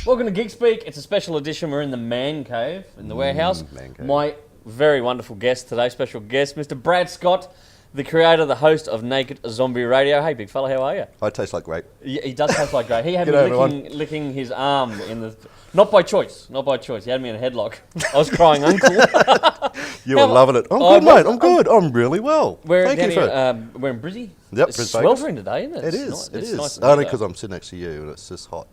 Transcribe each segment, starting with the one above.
Welcome to Geek Speak. It's a special edition. We're in the man cave in the warehouse. Man cave. My very wonderful guest today, special guest, Mr. Brad Scott, the creator, the host of Naked Zombie Radio. Hey, big fella, how are you? I taste like grape. He does taste like great. He had G'day, me licking his arm in the... Not by choice. Not by choice. He had me in a headlock. I was crying uncle. You were loving it. I'm good, mate. I'm good. I'm really well. Thank you for it. We're in Brizzy. Yep, It's sweltering today, isn't it? It is. It is. Nice Only because I'm sitting next to you and it's just hot.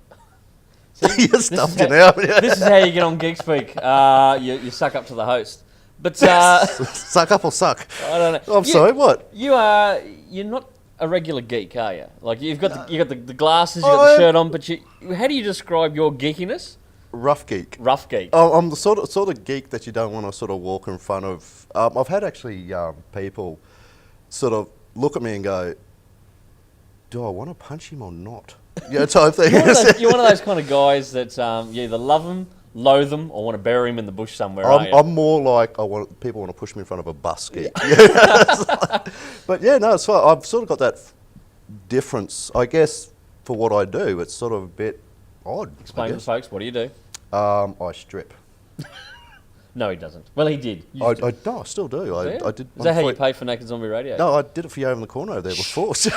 You're stuffed in out. This is how you get on Geek Speak. You suck up to the host. But suck up or suck? I don't know. I'm sorry, what? You're not a regular geek, are you? Like you've got the glasses, you've got the shirt on, but how do you describe your geekiness? Rough geek. Rough geek. I'm the sort of geek that you don't want to sort of walk in front of. I've had actually people sort of look at me and go, "Do I want to punch him or not?" Yeah, type thing. You're one of those kind of guys that you either love him, loathe him, or want to bury him in the bush somewhere. I'm more like people want to push me in front of a bus geek. Yeah. But yeah, no, it's fine. I've sort of got that difference, I guess, for what I do. It's sort of a bit odd. Explain to folks, what do you do? I strip. No, he doesn't. Well, he did. No, I still do. I did. Is that how you pay for Naked Zombie Radio? No, I did it for you over in the corner over there before. So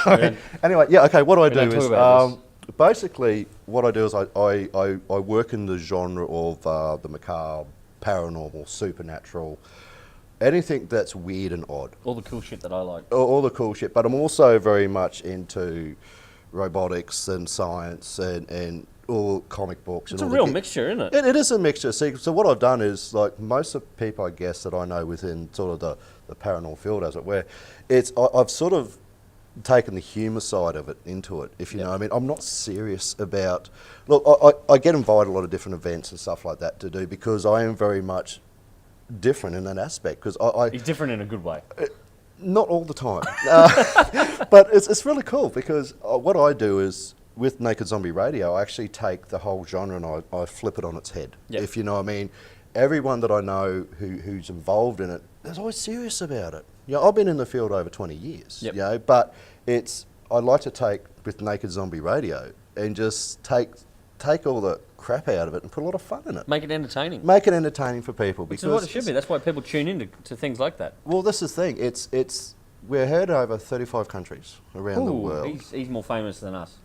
anyway, yeah, okay. What I do is basically what I do is I work in the genre of the macabre, paranormal, supernatural, anything that's weird and odd. All the cool shit that I like. All the cool shit, but I'm also very much into robotics and science and all comic books. It's a real mixture, isn't it? It is a mixture. See, so what I've done is, like most of the people, I guess, that I know within sort of the paranormal field, as it were, I've sort of taken the humour side of it into it, if you know what I mean. I'm not serious about... Look, I get invited a lot of different events and stuff like that to do because I am very much different in that aspect. Because He's different in a good way. Not all the time. But it's really cool because what I do is, with Naked Zombie Radio, I actually take the whole genre and I flip it on its head, if you know what I mean. Everyone that I know who's involved in it is always serious about it. You know, I've been in the field over 20 years, you know, but I'd like to take, with Naked Zombie Radio, and just take all the crap out of it and put a lot of fun in it. Make it entertaining. Make it entertaining for people. Which is what it should be. That's why people tune in to things like that. Well, this is the thing. We're heard over 35 countries around the world. He's more famous than us.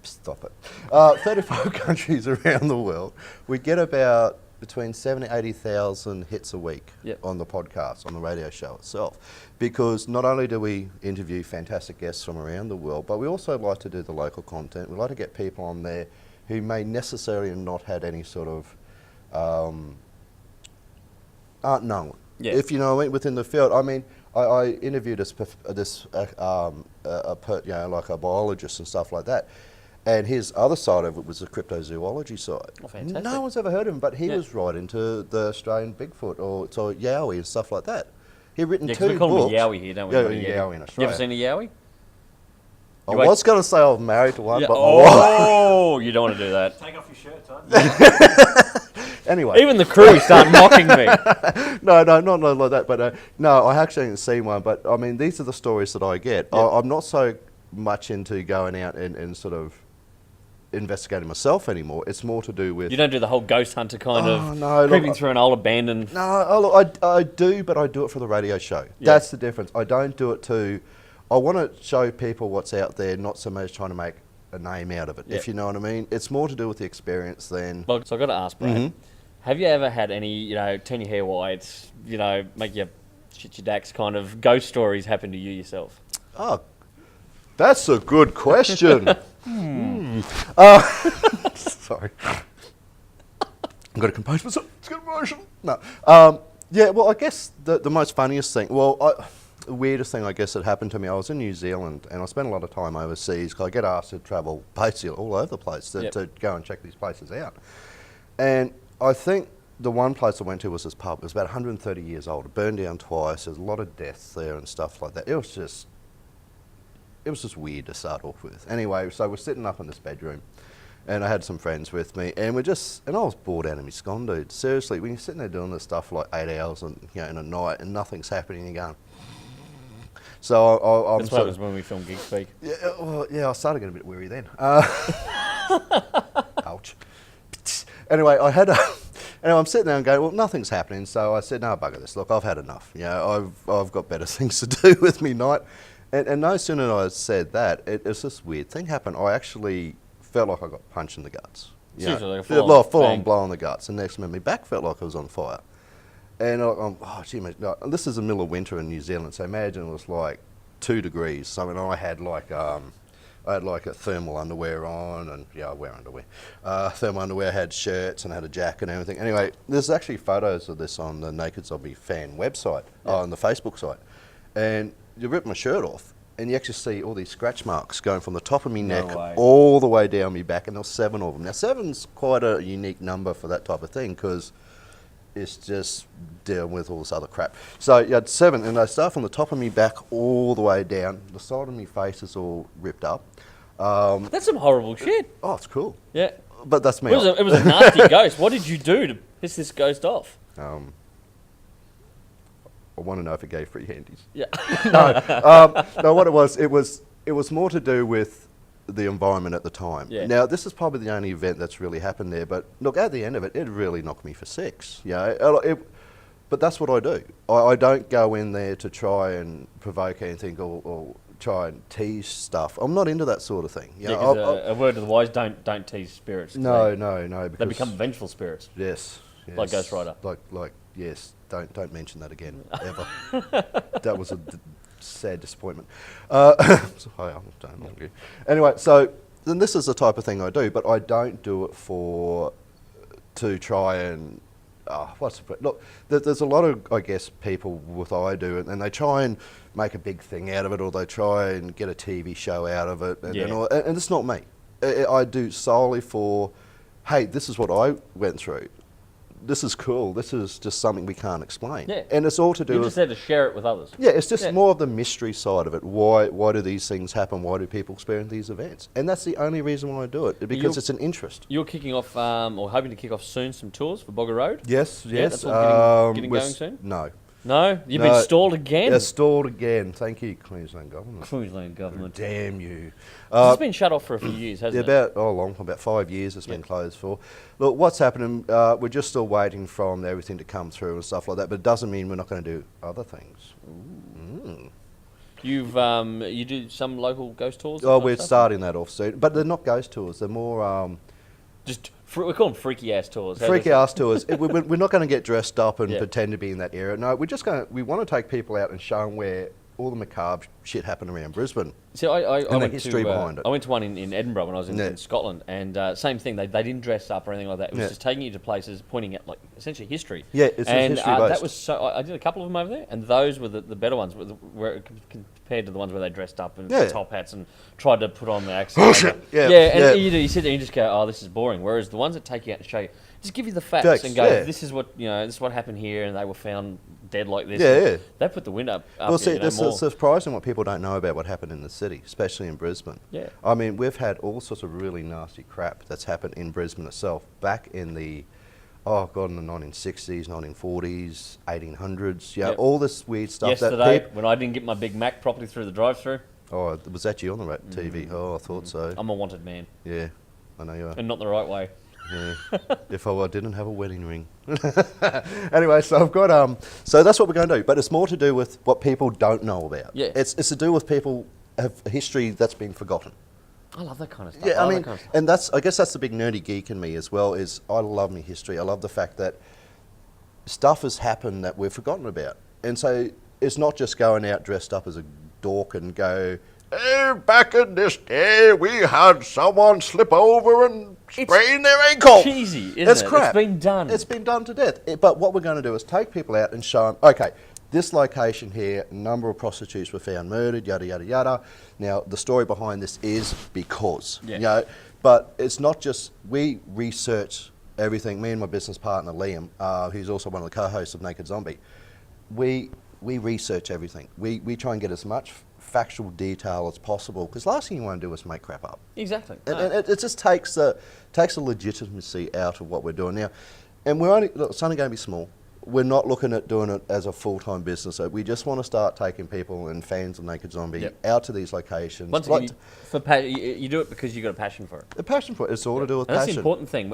Stop it. 35 countries around the world. We get about between 70,000 and 80,000 hits a week on the podcast, on the radio show itself. Because not only do we interview fantastic guests from around the world, but we also like to do the local content. We like to get people on there who may necessarily not had any sort of, aren't known, if you know what I mean, within the field. I mean, I interviewed like a biologist and stuff like that. And his other side of it was the cryptozoology side. Oh, fantastic. No one's ever heard of him, but he was right into the Australian Bigfoot or Yowie and stuff like that. He'd written 2 books. We call him a Yowie here, don't we? Yeah, Yowie in Australia. You ever seen a Yowie? I was going to say I was married to one, but you don't want to do that. Take off your shirt, Todd. Anyway. Even the crew start mocking me. No, not like that. But no, I actually haven't seen one. But I mean, these are the stories that I get. I'm not so much into going out and sort of investigating myself anymore. It's more to do with... You don't do the whole ghost hunter kind of creeping through an old abandoned... No, look, I do, but I do it for the radio show. That's the difference. I don't do it to... I want to show people what's out there, not so much trying to make a name out of it, if you know what I mean. It's more to do with the experience than... Well, so I've got to ask, Brad, have you ever had any, turn your hair white, make you shit your dacks kind of ghost stories happen to you yourself? Oh, that's a good question. Sorry. I've got to compose myself. It's getting emotional. No. Yeah, well, I guess the most funniest thing, the weirdest thing, I guess, that happened to me, I was in New Zealand and I spent a lot of time overseas because I get asked to travel basically all over the place to go and check these places out. And I think the one place I went to was this pub. It was about 130 years old. It burned down twice. There's a lot of deaths there and stuff like that. It was just weird to start off with. Anyway, so we're sitting up in this bedroom and I had some friends with me and I was bored out of my scone, dude. Seriously, when you're sitting there doing this stuff for like 8 hours in a night and nothing's happening, you're going... So I'm That's what it was when we filmed Geek Speak. Yeah, well, I started getting a bit weary then. Ouch. anyway, anyway, I'm sitting there and going, well, nothing's happening. So I said, no, bugger this. Look, I've had enough. You know, I've got better things to do with me night. And no sooner than I said that, it's this weird thing happened. I actually felt like I got punched in the guts. Seriously, like a full on bang. blow in the guts. And next minute, my back felt like I was on fire. And oh, gee, mate, no, this is the middle of winter in New Zealand. So imagine it was like 2 degrees. So I mean, I had like a thermal underwear on, and yeah, I wear underwear. Thermal underwear, I had shirts and I had a jacket and everything. Anyway, there's actually photos of this on the Naked Zombie fan website, on the Facebook site. And you rip my shirt off, and you actually see all these scratch marks going from the top of my neck way. all the way down my back, and there were 7 of them. Now, 7's quite a unique number for that type of thing, because it's just dealing with all this other crap. So you had 7, and they start from the top of me back all the way down. The side of my face is all ripped up. That's some horrible shit. Oh, it's cool. Yeah. But that's me. It was a nasty ghost. What did you do to piss this ghost off? I want to know if it gave free handies. Yeah. No, what it was more to do with the environment at the time. Yeah. Now, this is probably the only event that's really happened there, but look, at the end of it, it really knocked me for 6. But that's what I do. I don't go in there to try and provoke anything or try and tease stuff. I'm not into that sort of thing. You know, 'cause a word to the wise: don't tease spirits. 'Cause no, they because become vengeful spirits. yes, Like Ghost Rider. Like yes. Don't mention that again ever. That was a sad disappointment. Anyway, so then this is the type of thing I do, but I don't do it to try and look. There's a lot of, I guess, people with I do it, and they try and make a big thing out of it, or they try and get a TV show out of it, and it's not me. I do solely for, hey, this is what I went through. This is cool. This is just something we can't explain. Yeah. And it's all to do You with... just had to share it with others. Yeah, it's just more of the mystery side of it. Why do these things happen? Why do people experience these events? And that's the only reason why I do it, because it's an interest. You're kicking off, or hoping to kick off soon, some tours for Bogger Road? Yes. That's all getting going soon? No. No? You've been stalled again? Yeah, stalled again. Thank you, Queensland Government. Queensland Government. Damn you. It's been shut off for a few years, hasn't it? About 5 years it's been closed for. Look, what's happening, we're just still waiting for everything to come through and stuff like that, but it doesn't mean we're not going to do other things. You do some local ghost tours? Oh, we're starting that off soon, but they're not ghost tours, they're more... we call them freaky ass tours. Freaky ass tours. We're not going to get dressed up and pretend to be in that area. No, we want to take people out and show them where all the macabre shit happened around Brisbane. See, I the went history behind it. I went to one in Edinburgh when I was in Scotland, and same thing. They didn't dress up or anything like that. It was just taking you to places, pointing at like essentially history. Yeah, it's history based. That was so. I did a couple of them over there, and those were the better ones, compared to the ones where they dressed up in top hats and tried to put on the accent. Bullshit. You sit there and you just go, oh, this is boring. Whereas the ones that take you out and show you, just give you the facts and go, this is what happened here, and they were found dead like this. Yeah. They put the wind up. Well, see, it's surprising what people don't know about what happened in the city, especially in Brisbane. Yeah. I mean, we've had all sorts of really nasty crap that's happened in Brisbane itself back in the, in the 1960s, 1940s, 1800s. Yeah, all this weird stuff. Yesterday, when I didn't get my Big Mac properly through the drive-through. Oh, was that you on the TV? Oh, I thought so. I'm a wanted man. Yeah, I know you are. And not the right way. Yeah. If I didn't have a wedding ring. Anyway, so I've got so that's what we're going to do, but it's more to do with what people don't know about. Yeah. It's to do with people have a history that's been forgotten. I love that kind of stuff. Yeah, I mean, and I guess that's the big nerdy geek in me as well, is I love my history. I love the fact that stuff has happened that we've forgotten about. And so it's not just going out dressed up as a dork and go, hey, back in this day, we had someone slip over and sprain their ankle. Cheesy, isn't it? Crap. It's been done. It's been done to death. But what we're going to do is take people out and show them, okay, this location here, a number of prostitutes were found murdered, yada, yada, yada. Now, the story behind this is because, but it's not just, we research everything. Me and my business partner, Liam, who's also one of the co-hosts of Naked Zombie, we research everything. We try and get as much factual detail as possible, because last thing you want to do is make crap up. Exactly. And it just takes a legitimacy out of what we're doing now. And it's only going to be small. we're not looking at doing it as a full-time business. So we just want to start taking people and fans of Naked Zombie out to these locations. Once again, you do it because you've got a passion for it. A passion for it. It's all to do with And passion. that's the important thing.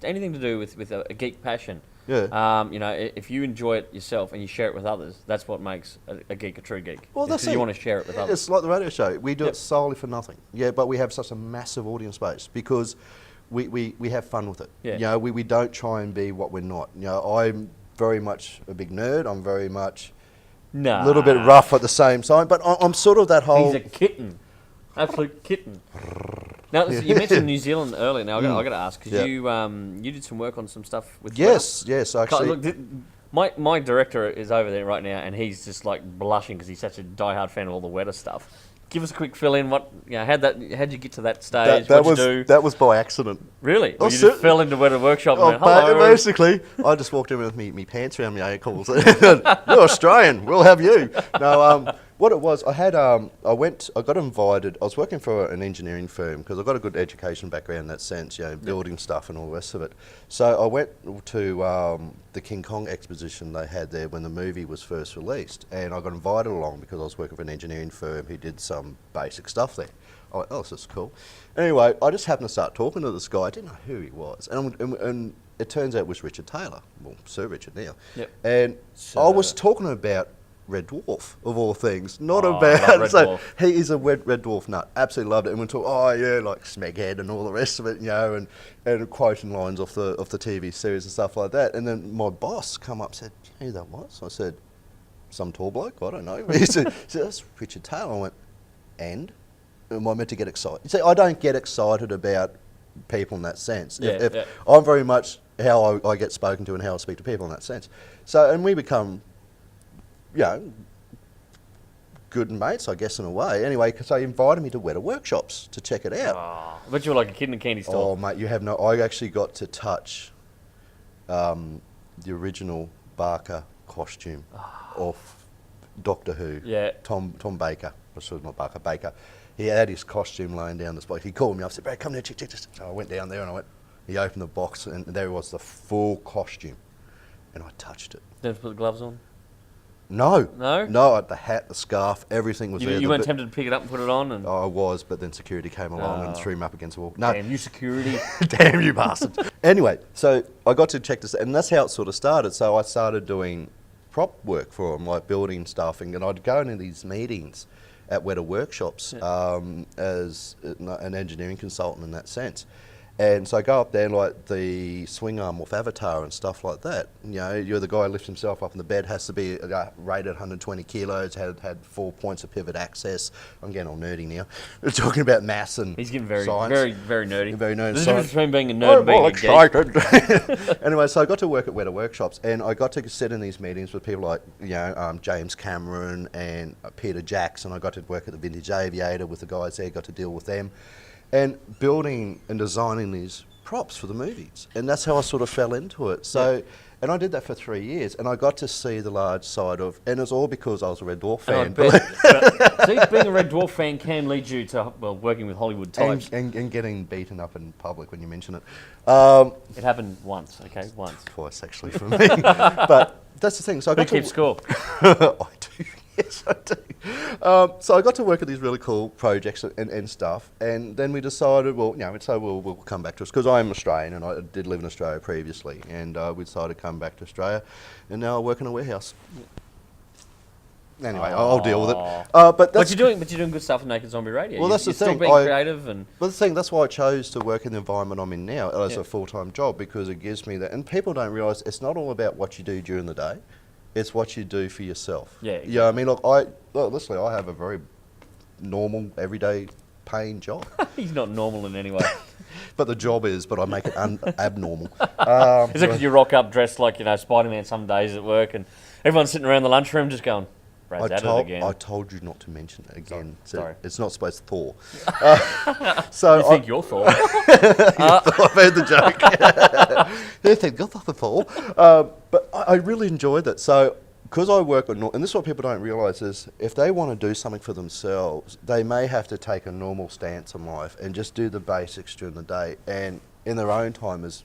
Anything to do with a geek passion. Yeah. You know, if you enjoy it yourself and you share it with others, that's what makes a geek a true geek. Well, that's you want to share it with others. It's like the radio show. We do it solely for nothing. Yeah, but we have such a massive audience base because we have fun with it. Yeah. You know, we don't try and be what we're not. You know, I'm very much a big nerd. I'm very much a little bit rough at the same time, but I'm sort of that whole... He's a kitten. Absolute kitten. Now, you mentioned New Zealand earlier. Now, I got to ask, because you did some work on some stuff with Yes, actually. Look, my director is over there right now, and he's just like blushing because he's such a diehard fan of all the weather stuff. Give us a quick fill in. How'd you get to that stage? What'd you do? That was by accident. Really? Or you just fell into Weather Workshop and went, hello? Basically, I just walked in with me pants around my ankles. You're Australian, we'll have you. No, what it was, I got invited. I was working for an engineering firm because I've got a good education background in that sense, you know, building stuff and all the rest of it. So I went to the King Kong exposition they had there when the movie was first released, and I got invited along because I was working for an engineering firm who did some basic stuff there. I went, oh, this is cool. Anyway, I just happened to start talking to this guy. I didn't know who he was, and it turns out it was Richard Taylor, well, Sir Richard now. Yep. And I was talking about Red Dwarf, of all things, not about... Red so Dwarf. he is a Red Dwarf nut, absolutely loved it. And we talk, like Smeghead and all the rest of it, you know, and quoting lines off the TV series and stuff like that. And then my boss come up and said, do you know who that was? I said, some tall bloke, I don't know. He said, that's Richard Taylor. I went, and? Am I meant to get excited? See, I don't get excited about people in that sense. I'm very much how I get spoken to and how I speak to people in that sense. So, and we become... good mates, I guess, in a way. Anyway, because they invited me to Wetter Workshops to check it out. Oh, but you were like a kid in a candy store. Oh, mate, you have no... I actually got to touch the original Barker costume of Doctor Who. Yeah. Tom Baker. Sorry, not Barker, Baker. He had his costume laying down the spot. He called me up and said, Brad, come down, check this. So I went down there and he opened the box and there was the full costume. And I touched it. Didn't put the gloves on? No. No? No, the hat, the scarf, everything was there. You weren't tempted to pick it up and put it on? And I was, but then security came along and threw him up against the wall. No. Damn you, security. Damn you bastards. Anyway, so I got to check this, and that's how it sort of started. So I started doing prop work for them, like building stuff, and I'd go into these meetings at Wetter Workshops as an engineering consultant in that sense. And so I go up there and like the swing arm off Avatar and stuff like that. You know, you're the guy who lifts himself up in the bed, has to be rated 120 kilos, had 4 points of pivot access. I'm getting all nerdy now. We're talking about mass and He's getting very, science. very nerdy. Very nerdy. There's a difference between being a nerd and being a geek. Anyway, so I got to work at Wetter Workshops, and I got to sit in these meetings with people like, James Cameron and Peter Jackson. I got to work at the Vintage Aviator with the guys there, got to deal with them. And building and designing these props for the movies. And that's how I sort of fell into it. So, and I did that for 3 years, and I got to see the large side of, and it was all because I was a Red Dwarf fan. See, being a Red Dwarf fan can lead you to, working with Hollywood types. And getting beaten up in public when you mention it. It happened once, okay? Once. Twice, actually, for me. But that's the thing. So I got Who keeps score? I do. Yes, I do. So I got to work at these really cool projects and stuff, and then we decided, we'll come back to us, because I am Australian and I did live in Australia previously, and we decided to come back to Australia, and now I work in a warehouse. Anyway, I'll deal with it. But you're doing good stuff in Naked Zombie Radio. Well, that's the you're thing. Still being creative and. Well, the thing, that's why I chose to work in the environment I'm in now as a full-time job, because it gives me that. And people don't realise it's not all about what you do during the day. It's what you do for yourself. Yeah. Exactly. Yeah. I mean, look, literally, I have a very normal, everyday, paying job. He's not normal in any way. But the job is, but I make it abnormal. Is it because you rock up dressed like Spider-Man some days at work, and everyone's sitting around the lunchroom just going, "Brad's at it again." I told you not to mention it again. Sorry. It's not supposed to Thor. So you think you're Thor? I've heard the joke. You think you're Thor? But I really enjoyed that. So, because I work on, and this is what people don't realise, is if they want to do something for themselves, they may have to take a normal stance in life and just do the basics during the day, and in their own time as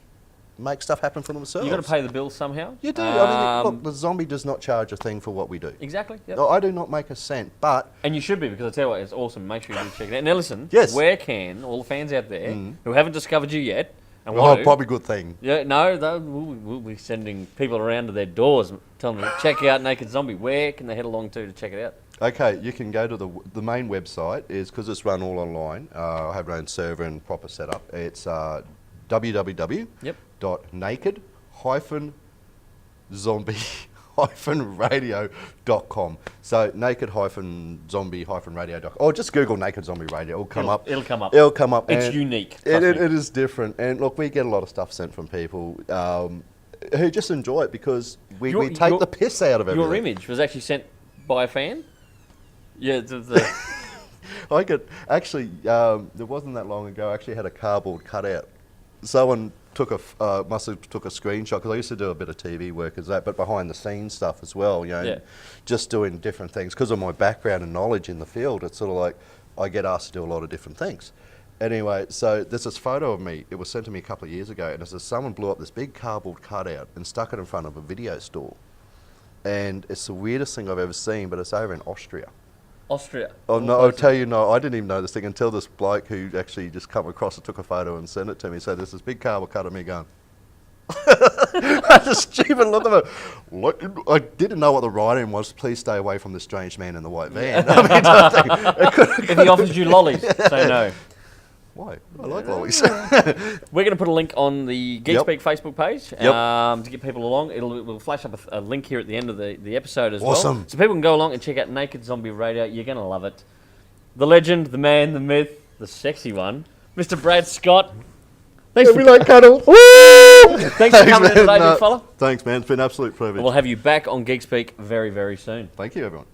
make stuff happen for themselves. You got to pay the bills somehow. You do. I mean, look, the zombie does not charge a thing for what we do. Exactly. Yep. I do not make a cent, but... And you should be, because I tell you what, it's awesome. Make sure you do check it out. Now listen, Yes. where can all the fans out there who haven't discovered you yet, and probably good thing. Yeah, no, we'll be sending people around to their doors, telling them to check out Naked Zombie. Where can they head along to check it out? Okay, you can go to the main website, is because it's run all online. I have my own server and proper setup. It's www.naked-zombie-radio.com. So naked-zombie-radio.com. Or just Google Naked Zombie Radio. It'll come up. It'll come up. It'll come up. It's unique. It is different. And look, we get a lot of stuff sent from people who just enjoy it because we take the piss out of everything. Your image was actually sent by a fan? Yeah. I could actually. It wasn't that long ago. I actually had a cardboard cutout. Someone must have took a screenshot because I used to do a bit of TV work as that, but behind the scenes stuff as well. You know, just doing different things because of my background and knowledge in the field. It's sort of like I get asked to do a lot of different things. Anyway, so there's this photo of me. It was sent to me a couple of years ago, and it says someone blew up this big cardboard cutout and stuck it in front of a video store. And it's the weirdest thing I've ever seen, but it's over in Austria. Austria. Oh no! I'll tell you, no, I didn't even know this thing until this bloke who actually just come across and took a photo and sent it to me. So there's this big cardboard cut of me going. I just stupid look at it. Look, I didn't know what the writing was. Please stay away from the strange man in the white van. I mean, if he offers you lollies, say no. Why? I like lollies. We're going to put a link on the Geek Speak Facebook page to get people along. We'll flash up a link here at the end of the episode as well. So people can go along and check out Naked Zombie Radio. You're going to love it. The legend, the man, the myth, the sexy one, Mr. Brad Scott. Thanks for like cuddle. Thanks for coming in today, big fella. Thanks, man. It's been an absolute privilege. We'll have you back on Geek Speak very, very soon. Thank you, everyone.